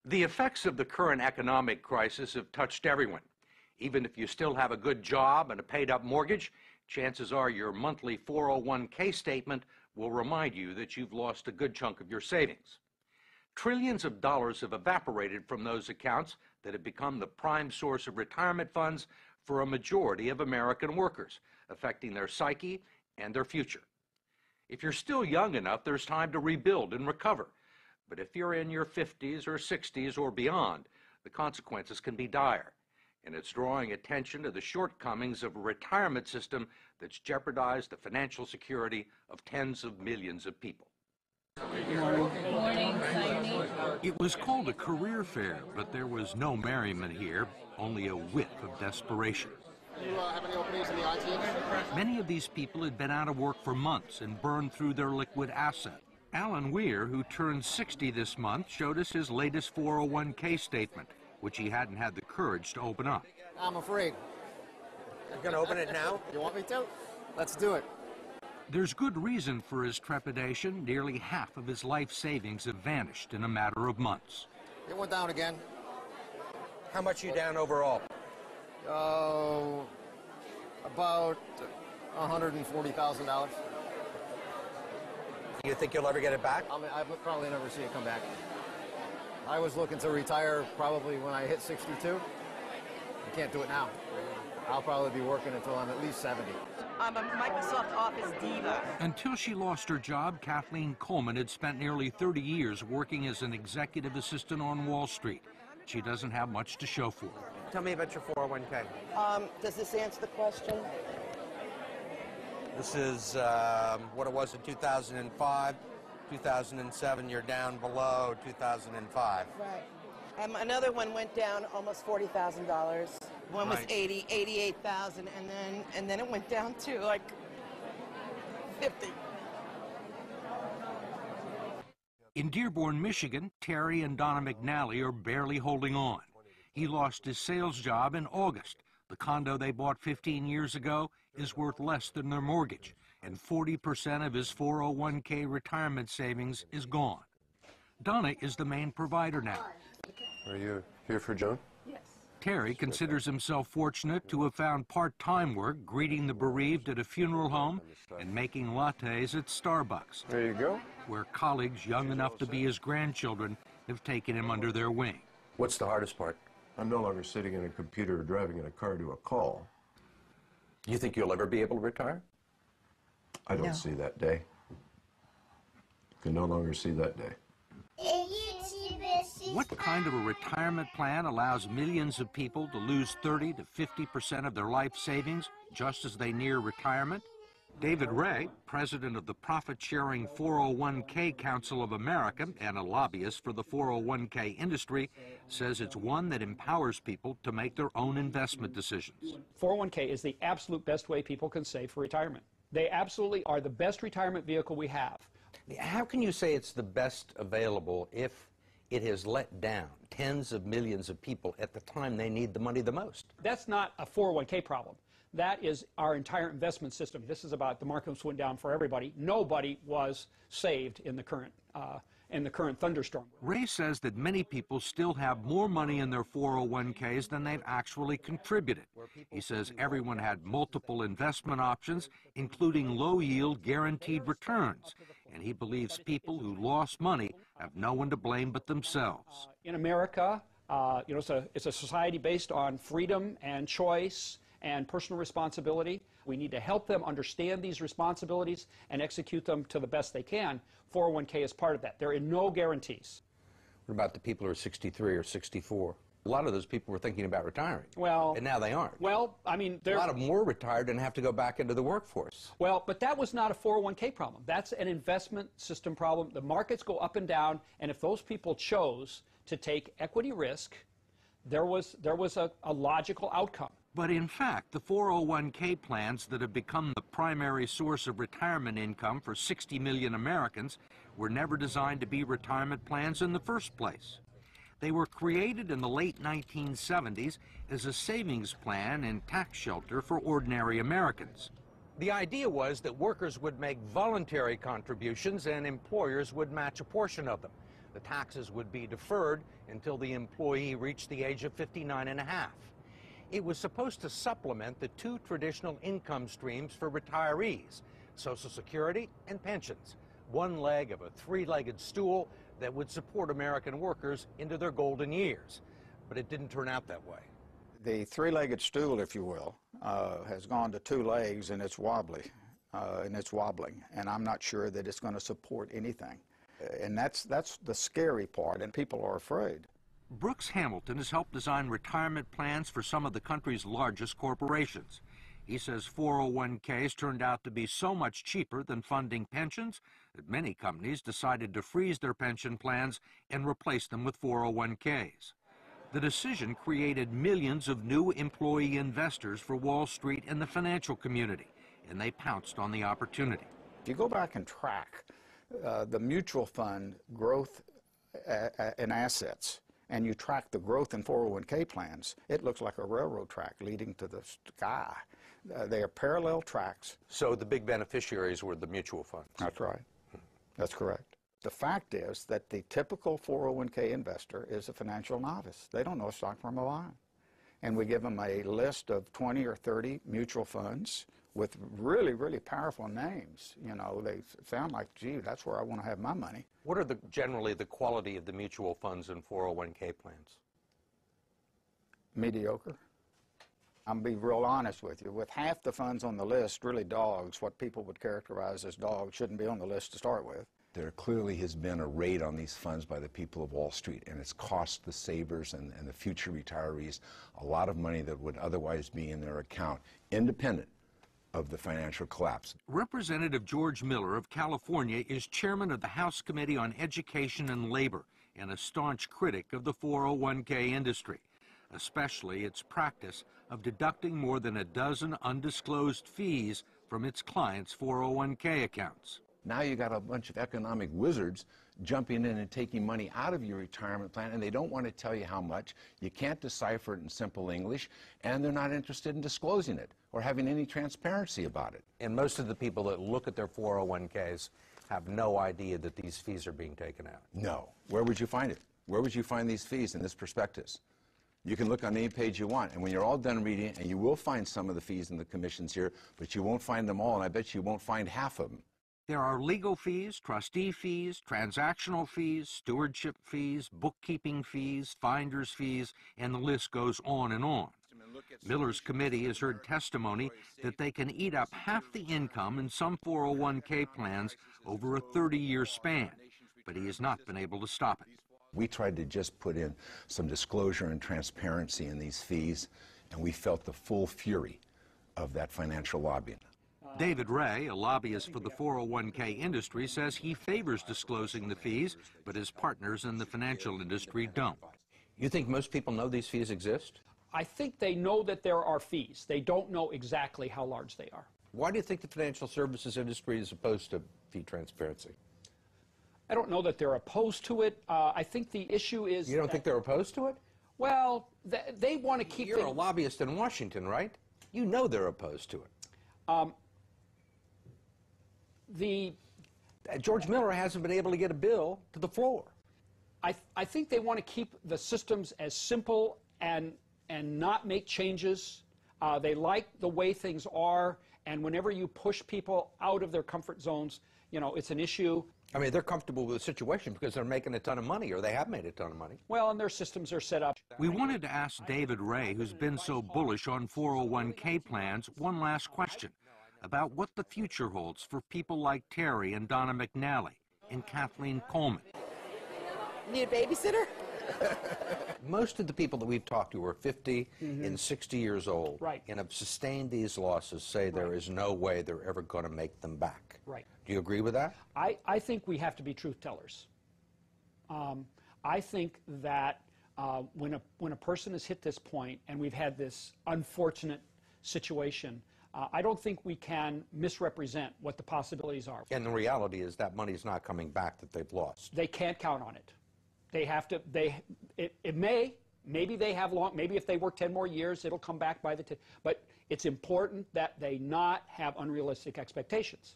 The effects of the current economic crisis have touched everyone. Even if you still have a good job and a paid-up mortgage, chances are your monthly 401k statement will remind you that you've lost a good chunk of your savings. Trillions of dollars have evaporated from those accounts that have become the prime source of retirement funds for a majority of American workers, affecting their psyche and their future. If you're still young enough, there's time to rebuild and recover. But if you're in your 50s or 60s or beyond, the consequences can be dire. And it's drawing attention to the shortcomings of a retirement system that's jeopardized the financial security of tens of millions of people. Good morning. Good morning. It was called a career fair, but there was no merriment here, only a whiff of desperation. Do you have any openings in the IT industry? Many of these people had been out of work for months and burned through their liquid asset. Alan Weir, who turned 60 this month, showed us his latest 401k statement, which he hadn't had the courage to open up. I'm afraid. You're going to open it now? You want me to? Let's do it. There's good reason for his trepidation. Nearly half of his life savings have vanished in a matter of months. It went down again. How much are you down overall? About $140,000. You think you'll ever get it back? I'll probably never see it come back. I was looking to retire probably when I hit 62. I can't do it now. I'll probably be working until I'm at least 70. I'm a Microsoft Office diva. Until she lost her job, Kathleen Coleman had spent nearly 30 years working as an executive assistant on Wall Street. She doesn't have much to show for it. Tell me about your 401k. Does this answer the question? This is what it was in 2005. 2007, you're down below 2005. Right. Another one went down almost $40,000. One was Right. 88,000, and then it went down to like 50. In Dearborn, Michigan, Terry and Donna McNally are barely holding on. He lost his sales job in August. The condo they bought 15 years ago is worth less than their mortgage, and 40% of his 401k retirement savings is gone. Donna is the main provider now. Are you here for Joan? Yes. Terry considers himself fortunate to have found part-time work greeting the bereaved at a funeral home and making lattes at Starbucks, There you go. where colleagues young enough to be his grandchildren have taken him under their wing. What's the hardest part? I'm no longer sitting in a computer or driving in a car to a call. You think you'll ever be able to retire? I don't see that day. Can no longer see that day. What kind of a retirement plan allows millions of people to lose 30 to 50% of their life savings just as they near retirement? David Ray, president of the profit-sharing 401k Council of America and a lobbyist for the 401k industry, says it's one that empowers people to make their own investment decisions. 401k is the absolute best way people can save for retirement. They absolutely are the best retirement vehicle we have. How can you say it's the best available if it has let down tens of millions of people at the time they need the money the most? That's not a 401k problem. That is our entire investment system. This is about the markets went down for everybody. Nobody was saved in the current thunderstorm. Ray says that many people still have more money in their 401ks than they've actually contributed. He says everyone had multiple investment options, including low-yield guaranteed returns, and he believes people who lost money have no one to blame but themselves. In America, it's a society based on freedom and choice and personal responsibility. We need to help them understand these responsibilities and execute them to the best they can. 401k is part of that. There are no guarantees. What about the people who are 63 or 64? A lot of those people were thinking about retiring. Well, and now they aren't. Well, I mean, a lot of them were retired and have to go back into the workforce. Well, but that was not a 401k problem. That's an investment system problem. The markets go up and down, and if those people chose to take equity risk, there was a logical outcome. But in fact, the 401k plans that have become the primary source of retirement income for 60 million Americans were never designed to be retirement plans in the first place. They were created in the late 1970s as a savings plan and tax shelter for ordinary Americans. The idea was that workers would make voluntary contributions and employers would match a portion of them. The taxes would be deferred until the employee reached the age of 59 and a half. It was supposed to supplement the two traditional income streams for retirees, Social Security and pensions, one leg of a three-legged stool that would support American workers into their golden years. But it didn't turn out that way. The three-legged stool, if you will, has gone to two legs, and it's wobbly, and it's wobbling, and I'm not sure that it's going to support anything. And that's the scary part, and people are afraid. Brooks Hamilton has helped design retirement plans for some of the country's largest corporations. He says 401ks turned out to be so much cheaper than funding pensions that many companies decided to freeze their pension plans and replace them with 401ks. The decision created millions of new employee investors for Wall Street and the financial community, and they pounced on the opportunity. If you go back and track the mutual fund growth in assets, and you track the growth in 401k plans, it looks like a railroad track leading to the sky. They are parallel tracks. So the big beneficiaries were the mutual funds. That's right. That's correct. The fact is that the typical 401k investor is a financial novice. They don't know a stock from a line. And we give them a list of 20 or 30 mutual funds with really, really powerful names. You know, they sound like, gee, that's where I want to have my money. What are generally the quality of the mutual funds and 401k plans? Mediocre. I'm going to be real honest with you. With half the funds on the list, really dogs, what people would characterize as dogs, shouldn't be on the list to start with. There clearly has been a raid on these funds by the people of Wall Street, and it's cost the savers and the future retirees a lot of money that would otherwise be in their account, independent of the financial collapse. Representative George Miller of California is chairman of the House Committee on Education and Labor and a staunch critic of the 401k industry, especially its practice of deducting more than a dozen undisclosed fees from its clients' 401k accounts. Now you got a bunch of economic wizards jumping in and taking money out of your retirement plan, and they don't want to tell you how much. You can't decipher it in simple English, and they're not interested in disclosing it or having any transparency about it. And most of the people that look at their 401ks have no idea that these fees are being taken out. No. Where would you find it? Where would you find these fees in this prospectus? You can look on any page you want, and when you're all done reading it, and you will find some of the fees and the commissions here, but you won't find them all, and I bet you won't find half of them. There are legal fees, trustee fees, transactional fees, stewardship fees, bookkeeping fees, finder's fees, and the list goes on and on. Miller's committee has heard testimony that they can eat up half the income in some 401k plans over a 30-year span, but he has not been able to stop it. We tried to just put in some disclosure and transparency in these fees, and we felt the full fury of that financial lobbying. David Ray, a lobbyist for the 401k industry, says he favors disclosing the fees, but his partners in the financial industry don't. You think most people know these fees exist? I think they know that there are fees. They don't know exactly how large they are. Why do you think the financial services industry is opposed to fee transparency? I don't know that they're opposed to it. I think the issue is... You don't think they're opposed to it? Well, they want to keep... You're a lobbyist in Washington, right? You know they're opposed to it. George Miller hasn't been able to get a bill to the floor. I think they want to keep the systems as simple and not make changes. They like the way things are, and whenever you push people out of their comfort zones, you know, it's an issue. I mean, they're comfortable with the situation because they're making a ton of money, or they have made a ton of money. Well, and their systems are set up. We wanted to ask David Ray, who's been so bullish on 401k plans, one last question about what the future holds for people like Terry and Donna McNally and Kathleen Coleman. Need a babysitter? Most of the people that we've talked to are 50 and 60 years old, Right. and have sustained these losses, say there is no way they're ever going to make them back. Right. Do you agree with that? I think we have to be truth tellers. I think that when a person has hit this point, and we've had this unfortunate situation, I don't think we can misrepresent what the possibilities are. And the reality is that money's not coming back that they've lost. They can't count on it. They have to, maybe they have maybe if they work 10 more years, it'll come back by but it's important that they not have unrealistic expectations.